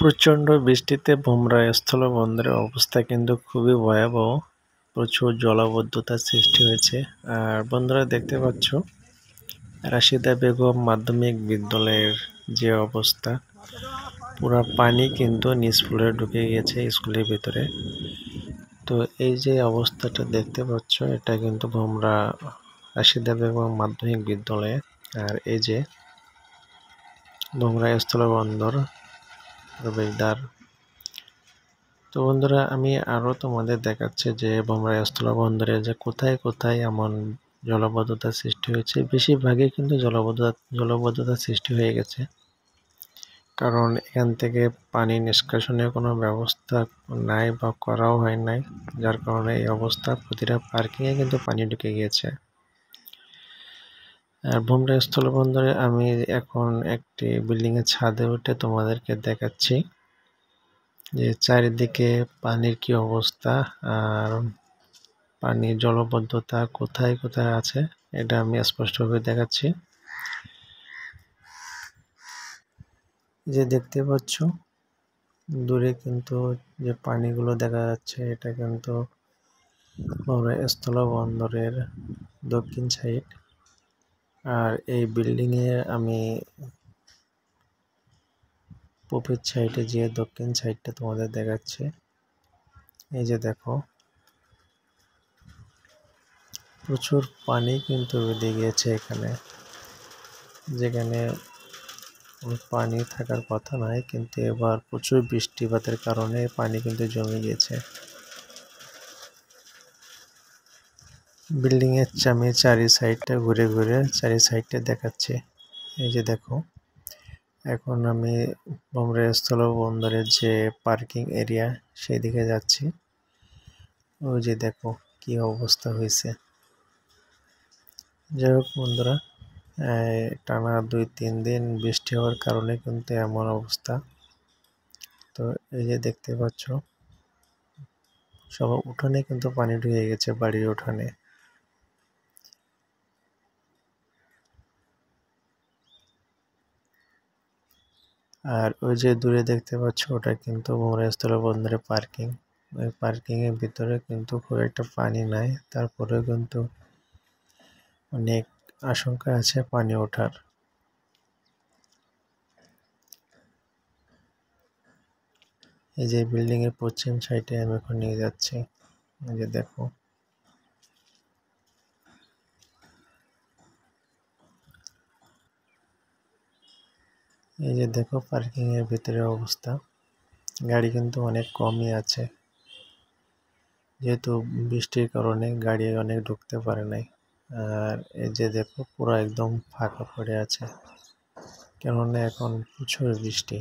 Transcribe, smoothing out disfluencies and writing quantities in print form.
প্রচণ্ড বৃষ্টিতে ভোমরা স্থলবন্দরের অবস্থা কিন্তু খুবই ভয়াবহ। প্রচুর জলাবদ্ধতার সৃষ্টি হয়েছে। আর বন্ধুরা দেখতে পাচ্ছ রাশিদা বেগম মাধ্যমিক বিদ্যালয়ের যে অবস্থা, পুরা পানি কিন্তু নিচ ফ্লোরে ঢুকে গিয়েছে স্কুলের ভিতরে। তো এই যে অবস্থাটা দেখতে পাচ্ছ, এটা কিন্তু ভোমরা রাশিদা বেগম মাধ্যমিক বিদ্যালয়ে। আর এই যে ভোমরা স্থলবন্দর প্রবেশদ্বার। তো বন্ধুরা, আমি আরো তোমাদের দেখাচ্ছি যে ভোমরা স্থলবন্দরে যে কোথায় কোথায় এমন জলাবদ্ধতার সৃষ্টি হয়েছে। বেশিরভাগই কিন্তু জলাবদ্ধতার সৃষ্টি হয়ে গেছে, কারণ এখান থেকে পানি নিষ্কাশনের কোনো ব্যবস্থা নাই বা করাও হয় নাই, যার কারণে এই অবস্থা। প্রতিটা পার্কিংয়ে কিন্তু পানি ঢুকে গিয়েছে। আর ভোমরা স্থলবন্দরে আমি এখন একটি বিল্ডিং এর ছাদে উঠে তোমাদেরকে দেখাচ্ছি যে চারিদিকে পানির কি অবস্থা আর পানির জলবদ্ধতা কোথায় কোথায় আছে, এটা আমি স্পষ্টভাবে দেখাচ্ছি। যে দেখতে পাচ্ছ দূরে কিন্তু যে পানিগুলো দেখা যাচ্ছে, এটা কিন্তু ভোমরা স্থলবন্দরের দক্ষিণ সাইড। আর এই বিল্ডিং এ আমি পূবের সাইডে যে দক্ষিণ সাইডটা তোমাদের দেখাচ্ছি। এই যে দেখো, প্রচুর পানি কিন্তু বেঁধে গিয়েছে এখানে, যেখানে পানি থাকার কথা নয়, কিন্তু এবার প্রচুর বৃষ্টিপাতের কারণে পানি কিন্তু জমে গিয়েছে। বিল্ডিং এর আমি চারি সাইডটা ঘুরে ঘুরে চারি সাইডটা দেখাচ্ছি। এই যে দেখো, এখন আমি ভোমরা স্থলবন্দরের যে পার্কিং এরিয়া সেদিকে যাচ্ছি। ওই যে দেখো কি অবস্থা হয়েছে। যাই হোক বন্ধুরা, টানা 2-3 দিন বৃষ্টি হওয়ার কারণে কিন্তু এমন অবস্থা। তো এই যে দেখতে পাচ্ছ সব উঠানে কিন্তু পানি ঢুকে গেছে, বাড়ির উঠানে। আর ওই যে দূরে দেখতে পাচ্ছ, ওটা কিন্তু ভোমরা স্থলবন্দরে পার্কিং। ওই পার্কিং এর ভিতরে কিন্তু খুব একটা পানি নাই, তারপরেও কিন্তু অনেক আশঙ্কা আছে পানি ওঠার। এই যে বিল্ডিং এর পশ্চিম সাইডে আমি এখন নিয়ে যাচ্ছি। এই যে দেখো, এই যে দেখো পার্কিং এর ভিতরে অবস্থা। গাড়ি কিন্তু অনেক কমই আছে, যেহেতু বৃষ্টির কারণে গাড়ি অনেক ঢুকতে পারে নাই। আর এই যে দেখো পুরো একদম ফাঁকা পড়ে আছে, কেননা এখন প্রচুর বৃষ্টি।